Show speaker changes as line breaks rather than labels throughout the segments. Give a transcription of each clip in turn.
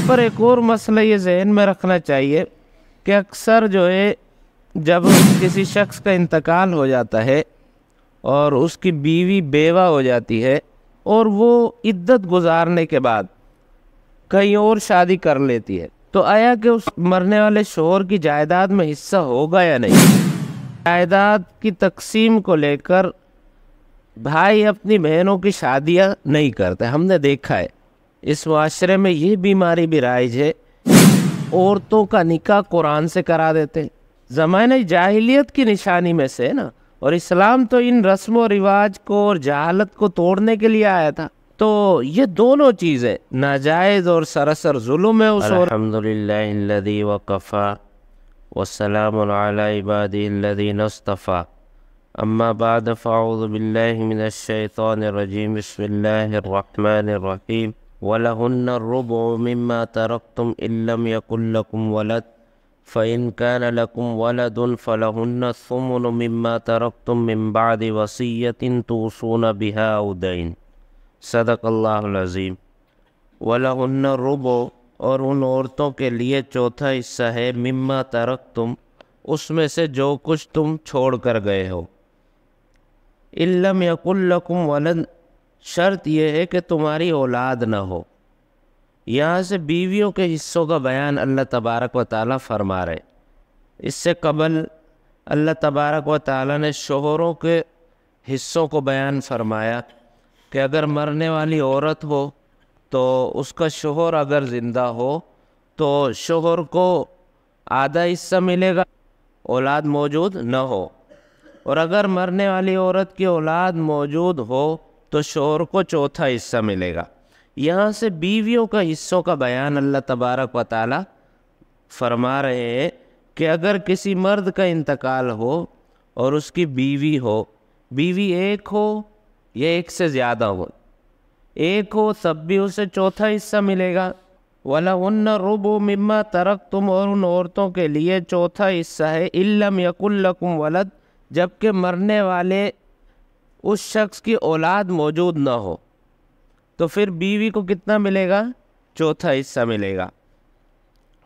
پر ایک اور مسئلہ یہ ذہن میں رکھنا چاہیے کہ اکثر جو ہے جب کسی شخص کا انتقال ہو جاتا ہے اور اس کی بیوی بیوہ ہو جاتی ہے اور وہ عدت گزارنے کے بعد کہیں اور شادی کر لیتی ہے، تو آیا کہ اس مرنے والے شوہر کی جائیداد میں حصہ ہوگا یا نہیں؟ جائیداد کی تقسیم کو لے کر بھائی اپنی بہنوں کی شادیاں نہیں کرتے۔ ہم نے دیکھا ہے اس معاشرے میں یہ بیماری بھی رائج ہے، عورتوں کا نکاح قرآن سے کرا دیتے، زمانہ جاہلیت کی نشانی میں سے نا، اور اسلام تو ان رسم و رواج کو اور جہالت کو توڑنے کے لیے آیا تھا۔ تو یہ دونوں چیزیں ناجائز اور سراسر ظلم ہے اس اور الحمدللہ الذی وقفا والسلام علی عبادی الذین اصطفا، اما بعد فاعوذ باللہ من الشیطان الرجیم، بسم اللہ الرحمن الرحیم، وَلَهُنَّ الرُّبُعُ مِمَّا تَرَكْتُمْ إِن لَّمْ يَكُن لَّكُمْ وَلَدٌ فَإِن كَانَ لَكُمْ وَلَدٌ فَلَهُنَّ الثُّمُنُ مِمَّا تَرَكْتُم مِّن بَعْدِ وَصِيَّةٍ تُوصُونَ بِهَا أَوْ دَيْنٍ، صدق اللہ العظیم۔ وَلَهُنَّ الرُّبُعُ، اور ان عورتوں کے لیے چوتھا حصہ ہے، مما ترکتم، اس میں سے جو کچھ تم چھوڑ کر گئے ہو۔ ان لم یکن لکم ولد، شرط یہ ہے کہ تمہاری اولاد نہ ہو۔ یہاں سے بیویوں کے حصوں کا بیان اللہ تبارک و تعالیٰ فرما رہے۔ اس سے قبل اللہ تبارک و تعالیٰ نے شوہروں کے حصوں کو بیان فرمایا کہ اگر مرنے والی عورت ہو تو اس کا شوہر اگر زندہ ہو تو شوہر کو آدھا حصہ ملے گا، اولاد موجود نہ ہو، اور اگر مرنے والی عورت کی اولاد موجود ہو تو شوہر کو چوتھا حصہ ملے گا۔ یہاں سے بیویوں کا حصوں کا بیان اللہ تبارک و تعالی فرما رہے ہیں کہ اگر کسی مرد کا انتقال ہو اور اس کی بیوی ہو، بیوی ایک ہو یا ایک سے زیادہ ہو، ایک ہو تب بھی اسے چوتھا حصہ ملے گا۔ وَلَهُنَّ الرُّبُعُ مِمَّا تَرَكْتُمْ، اور ان عورتوں کے لیے چوتھا حصہ ہے، إِن لَّمْ يَكُن لَّكُمْ وَلَدٌ، جبکہ مرنے والے اس شخص کی اولاد موجود نہ ہو، تو پھر بیوی کو کتنا ملے گا؟ چوتھا حصہ ملے گا۔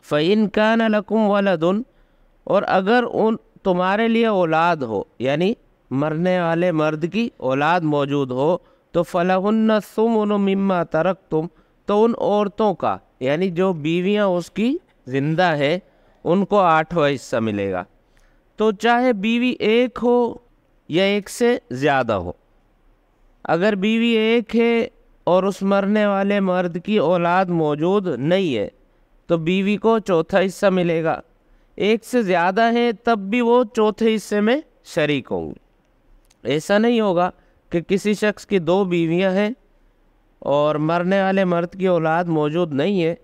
فَإِن كَانَ لَكُمْ وَلَدٌ، اور اگر تمہارے لیے اولاد ہو، یعنی مرنے والے مرد کی اولاد موجود ہو، تو فَلَهُنَّ الثُّمُنُ مِمَّا تَرَكْتُمْ، تو ان عورتوں کا یعنی جو بیویاں اس کی زندہ ہے ان کو 8واں حصہ ملے گا۔ تو چاہے بیوی ایک ہو یا ایک سے زیادہ ہو، اگر بیوی ایک ہے اور اس مرنے والے مرد کی اولاد موجود نہیں ہے تو بیوی کو چوتھا حصہ ملے گا، ایک سے زیادہ ہے تب بھی وہ چوتھے حصے میں شریک ہوں گے۔ ایسا نہیں ہوگا کہ کسی شخص کی 2 بیویاں ہیں اور مرنے والے مرد کی اولاد موجود نہیں ہے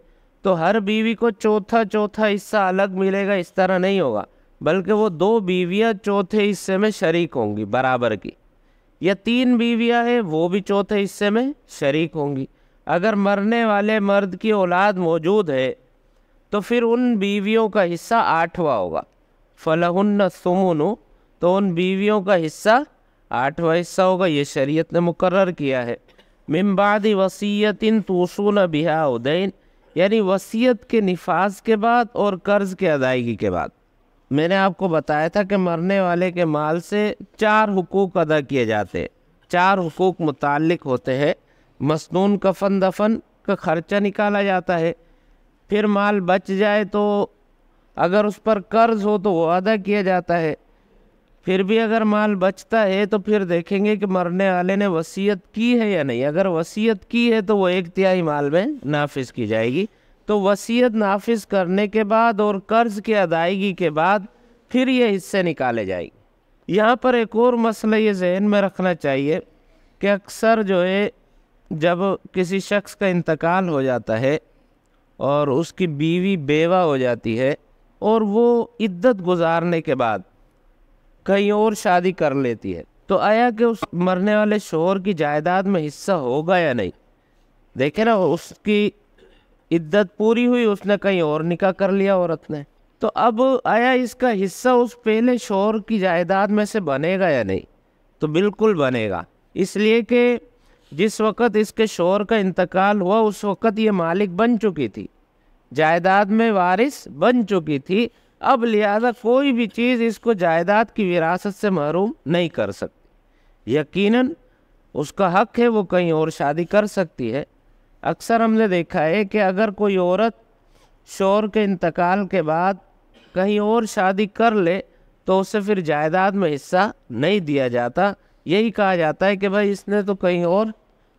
تو ہر بیوی کو چوتھا حصہ الگ ملے گا، اس طرح نہیں ہوگا، بلکہ وہ 2 بیویاں چوتھے حصے میں شریک ہوں گی برابر کی، یا 3 بیویاں ہیں وہ بھی چوتھے حصے میں شریک ہوں گی۔ اگر مرنے والے مرد کی اولاد موجود ہے تو پھر ان بیویوں کا حصہ 8واں ہوگا۔ فَلَهُنَّ الثُّمُنُ، تو ان بیویوں کا حصہ 8واں حصہ ہوگا، یہ شریعت نے مقرر کیا ہے۔ مِن بَعْدِ وَصِيَّةٍ تُوصُونَ بِهَا أَوْ دَيْنٍ، یعنی وصیت کے نفاذ کے بعد اور قرض کے ادائیگی کے بعد۔ میں نے آپ کو بتایا تھا کہ مرنے والے کے مال سے 4 حقوق ادا کیے جاتے ہیں، 4 حقوق متعلق ہوتے ہیں۔ مسنون کفن دفن کا خرچہ نکالا جاتا ہے، پھر مال بچ جائے تو اگر اس پر قرض ہو تو وہ ادا کیا جاتا ہے، پھر بھی اگر مال بچتا ہے تو پھر دیکھیں گے کہ مرنے والے نے وصیت کی ہے یا نہیں۔ اگر وصیت کی ہے تو وہ 1/3 مال میں نافذ کی جائے گی۔ تو وصیت نافذ کرنے کے بعد اور قرض کی ادائیگی کے بعد پھر یہ حصے نکالے جائیں گے۔ یہاں پر ایک اور مسئلہ یہ ذہن میں رکھنا چاہیے کہ اکثر جو ہے جب کسی شخص کا انتقال ہو جاتا ہے اور اس کی بیوی بیوہ ہو جاتی ہے اور وہ عدت گزارنے کے بعد کہیں اور شادی کر لیتی ہے، تو آیا کہ اس مرنے والے شوہر کی جائیداد میں حصہ ہوگا یا نہیں؟ دیکھیں نا، اس کی عدت پوری ہوئی، اس نے کہیں اور نکاح کر لیا عورت نے، تو اب آیا اس کا حصہ اس پہلے شوہر کی جائیداد میں سے بنے گا یا نہیں؟ تو بالکل بنے گا، اس لیے کہ جس وقت اس کے شوہر کا انتقال ہوا اس وقت یہ مالک بن چکی تھی، جائیداد میں وارث بن چکی تھی، اب لہذا کوئی بھی چیز اس کو جائیداد کی وراثت سے محروم نہیں کر سکتی۔ یقیناً اس کا حق ہے وہ کہیں اور شادی کر سکتی ہے۔ اکثر ہم نے دیکھا ہے کہ اگر کوئی عورت شوہر کے انتقال کے بعد کہیں اور شادی کر لے تو اسے پھر جائیداد میں حصہ نہیں دیا جاتا، یہی کہا جاتا ہے کہ بھائی اس نے تو کہیں اور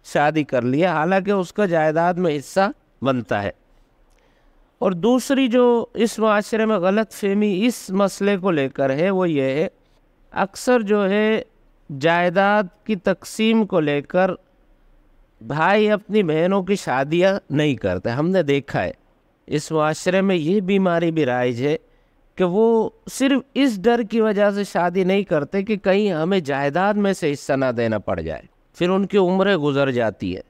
شادی کر لیا، حالانکہ اس کا جائیداد میں حصہ بنتا ہے۔ اور دوسری جو اس معاشرے میں غلط فہمی اس مسئلے کو لے کر ہے وہ یہ ہے، اکثر جو ہے جائیداد کی تقسیم کو لے کر بھائی اپنی بہنوں کی شادیاں نہیں کرتے۔ ہم نے دیکھا ہے اس معاشرے میں یہ بیماری بھی رائج ہے کہ وہ صرف اس ڈر کی وجہ سے شادی نہیں کرتے کہ کہیں ہمیں جائیداد میں سے حصہ نہ دینا پڑ جائے، پھر ان کی عمریں گزر جاتی ہے،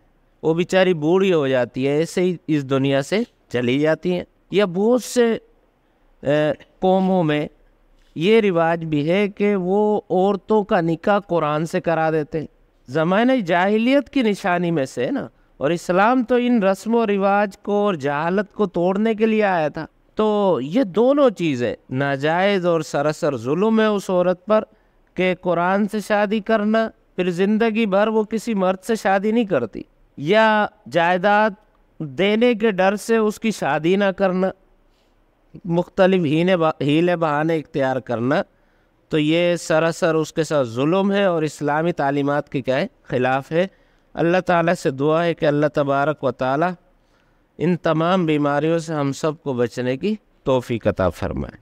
وہ بیچاری بوڑھی ہو جاتی ہے، ایسے ہی اس دنیا سے چلی جاتی ہیں۔ یا بہت سے قوموں میں یہ رواج بھی ہے کہ وہ عورتوں کا نکاح قرآن سے کرا دیتے ہیں، زمانہ جاہلیت کی نشانی میں سے نا، اور اسلام تو ان رسم و رواج کو اور جہالت کو توڑنے کے لیے آیا تھا۔ تو یہ دونوں چیزیں ناجائز اور سراسر ظلم ہے اس عورت پر کہ قرآن سے شادی کرنا، پھر زندگی بھر وہ کسی مرد سے شادی نہیں کرتی، یا جائیداد دینے کے ڈر سے اس کی شادی نہ کرنا، مختلف ہیلے بہانے اختیار کرنا، تو یہ سراسر اس کے ساتھ ظلم ہے اور اسلامی تعلیمات کے کیا ہے خلاف ہے۔ اللہ تعالیٰ سے دعا ہے کہ اللہ تبارک و تعالیٰ ان تمام بیماریوں سے ہم سب کو بچنے کی توفیق عطا فرمائے۔